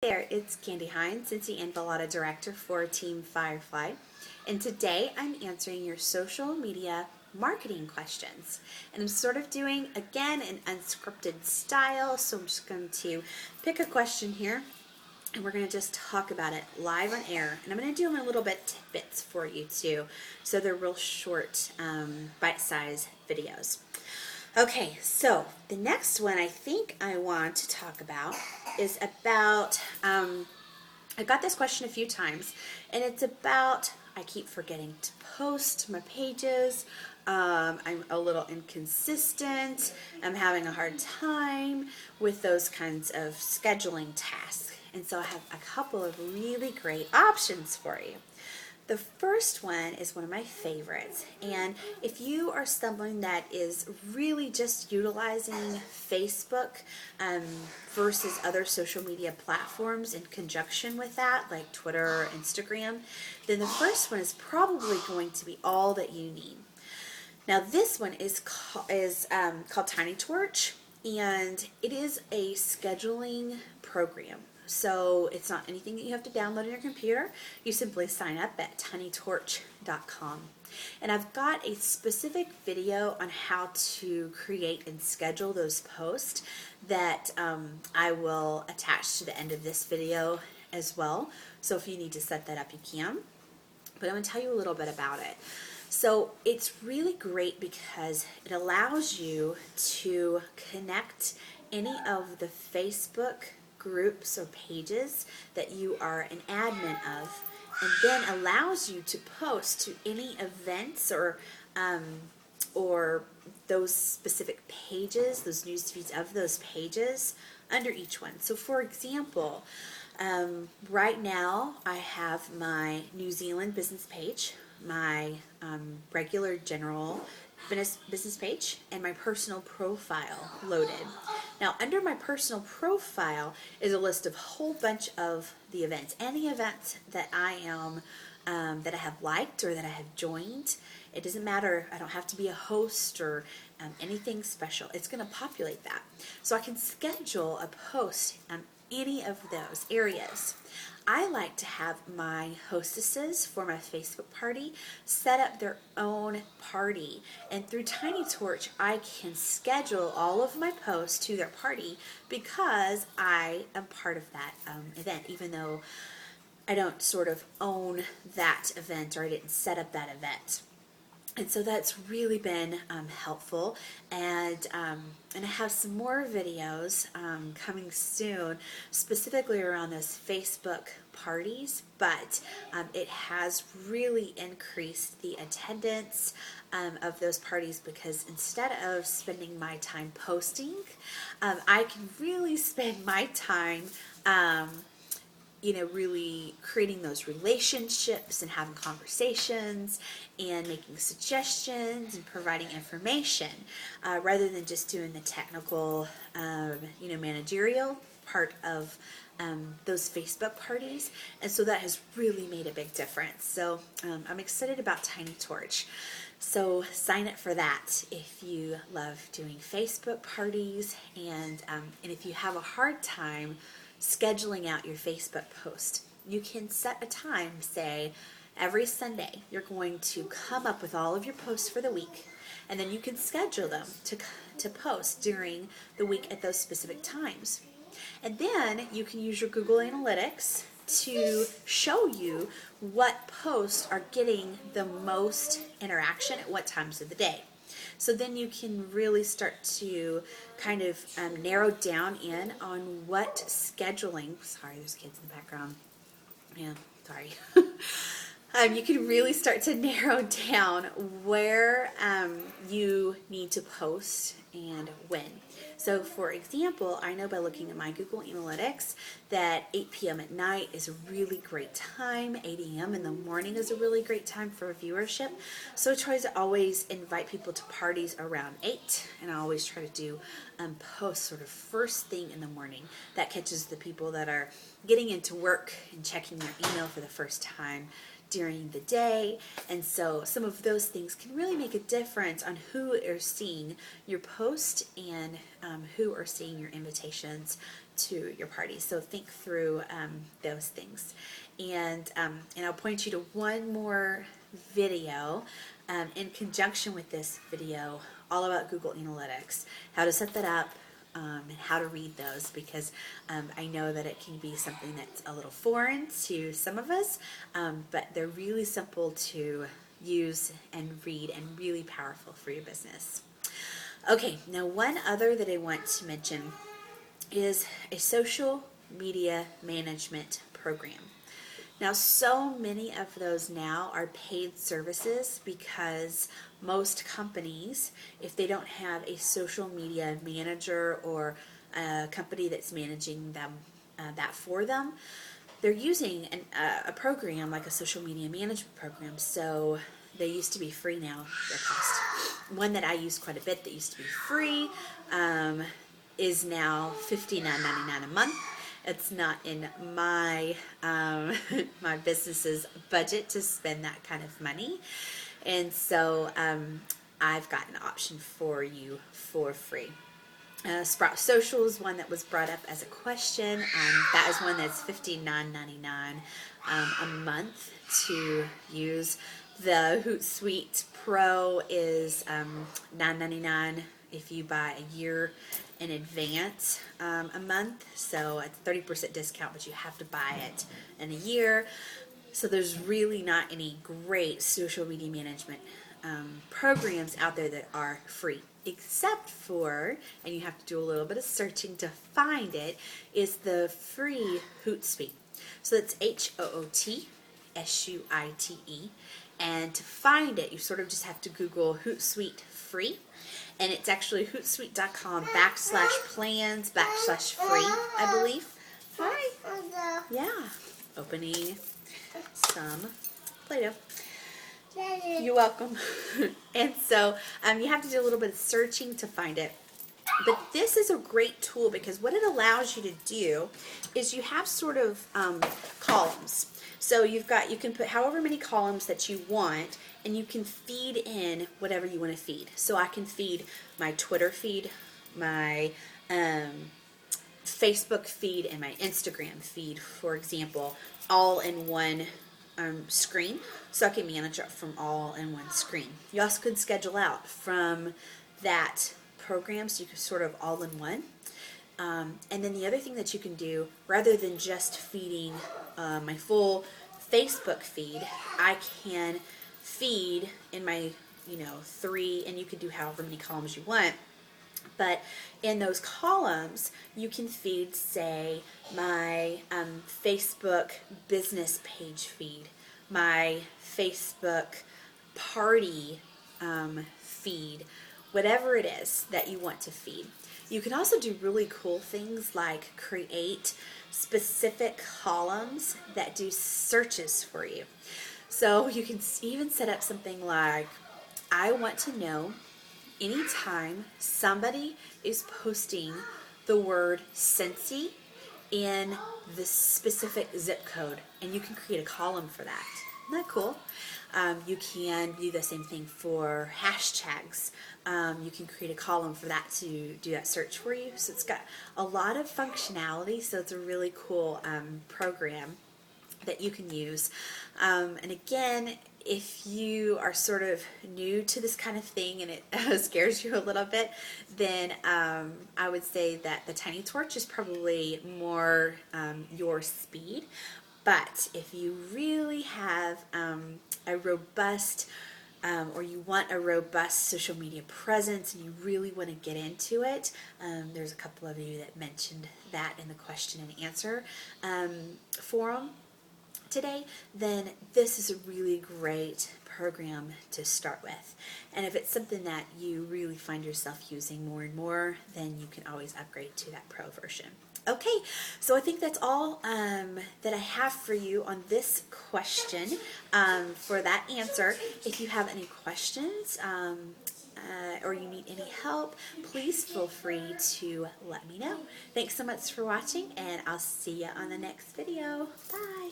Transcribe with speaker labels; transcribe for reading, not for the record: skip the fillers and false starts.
Speaker 1: There, it's Kande Hein, Scentsy and Velata Director for Team Firefly, and today I'm answering your social media marketing questions. And I'm sort of doing, again, an unscripted style, so I'm just going to pick a question here, and we're going to just talk about it live on air. And I'm going to do them a little bit tidbits for you too, so they're real short, bite-sized videos. Okay, so the next one I think I want to talk about is about, I got this question a few times, and it's about, I keep forgetting to post my pages, I'm a little inconsistent, I'm having a hard time with those kinds of scheduling tasks. And so I have a couple of really great options for you. The first one is one of my favorites, and if you are someone that is really just utilizing Facebook versus other social media platforms in conjunction with that, like Twitter or Instagram, then the first one is probably going to be all that you need. Now this one is called Tiny Torch, and it is a scheduling program. So it's not anything that you have to download on your computer. You simply sign up at tinytorch.com. And I've got a specific video on how to create and schedule those posts that I will attach to the end of this video as well. So if you need to set that up, you can. But I'm going to tell you a little bit about it. So it's really great because it allows you to connect any of the Facebook groups or pages that you are an admin of, and then allows you to post to any events or those specific pages, those news feeds of those pages under each one. So for example, right now I have my New Zealand business page, my regular general business page, and my personal profile loaded. Now under my personal profile is a list of a whole bunch of the events, any events that I am that I have liked or that I have joined. It doesn't matter, I don't have to be a host or anything special. It's going to populate that. So I can schedule a post on any of those areas. I like to have my hostesses for my Facebook party set up their own party, and through Tiny Torch I can schedule all of my posts to their party because I am part of that event, even though I don't sort of own that event or I didn't set up that event. And so that's really been helpful, and I have some more videos coming soon specifically around those Facebook parties, but it has really increased the attendance of those parties because instead of spending my time posting, I can really spend my time really creating those relationships and having conversations and making suggestions and providing information rather than just doing the technical, managerial part of those Facebook parties. And so that has really made a big difference. So I'm excited about Tiny Torch. So sign up for that if you love doing Facebook parties, and if you have a hard time scheduling out your Facebook post, you can set a time, say every Sunday you're going to come up with all of your posts for the week, and then you can schedule them to post during the week at those specific times. And then you can use your Google Analytics to show you what posts are getting the most interaction at what times of the day. So then you can really start to kind of narrow down in on what scheduling, sorry, there's kids in the background. Yeah, sorry. You can really start to narrow down where you need to post and when. So for example, I know by looking at my Google Analytics that 8 p.m. at night is a really great time, 8 a.m. in the morning is a really great time for viewership. So I try to always invite people to parties around 8, and I always try to do posts sort of first thing in the morning. That catches the people that are getting into work and checking their email for the first time during the day. And so some of those things can really make a difference on who are seeing your post and who are seeing your invitations to your party. So think through those things. And I'll point you to one more video in conjunction with this video all about Google Analytics, how to set that up, and how to read those, because I know that it can be something that's a little foreign to some of us, but they're really simple to use and read and really powerful for your business. Okay, now one other that I want to mention is a social media management program. Now, so many of those now are paid services because most companies, if they don't have a social media manager or a company that's managing them that for them, they're using a program like a social media management program. So they used to be free, now they're cost. One that I use quite a bit that used to be free is now $59.99 a month. It's not in my my business's budget to spend that kind of money, and so I've got an option for you for free. Sprout Social is one that was brought up as a question. That is one that's $59.99 a month to use. The Hootsuite Pro is $9.99 if you buy a year in advance a month. So it's 30% discount, but you have to buy it in a year. So there's really not any great social media management programs out there that are free, except for, and you have to do a little bit of searching to find it, is the free Hootsuite. So that's HOOTSUITE. And to find it, you sort of just have to Google Hootsuite free. And it's actually hootsuite.com/plans/free, I believe. Hi. Yeah. Opening some Play-Doh. You're welcome. And so you have to do a little bit of searching to find it. But this is a great tool because what it allows you to do is you have sort of columns. So you can put however many columns that you want, and you can feed in whatever you want to feed. So I can feed my Twitter feed, my Facebook feed, and my Instagram feed, for example, all in one screen. So I can manage it from all in one screen. You also could schedule out from that program, so you can sort of all in one. And then the other thing that you can do, rather than just feeding my full Facebook feed, I can feed in my, 3, and you can do however many columns you want. But in those columns, you can feed, say, my Facebook business page feed, my Facebook party feed, whatever it is that you want to feed. You can also do really cool things like create specific columns that do searches for you. So you can even set up something like, I want to know anytime somebody is posting the word Scentsy in the specific zip code, and you can create a column for that. Isn't that cool? You can do the same thing for hashtags. You can create a column for that to do that search for you. So it's got a lot of functionality, so it's a really cool program that you can use. And again, if you are sort of new to this kind of thing and it scares you a little bit, then I would say that the Tiny Torch is probably more your speed. But if you really have a robust or you want a robust social media presence and you really want to get into it, there's a couple of you that mentioned that in the question and answer forum today, then this is a really great program to start with. And if it's something that you really find yourself using more and more, then you can always upgrade to that pro version. Okay, so I think that's all that I have for you on this question for that answer. If you have any questions or you need any help, please feel free to let me know. Thanks so much for watching, and I'll see you on the next video. Bye.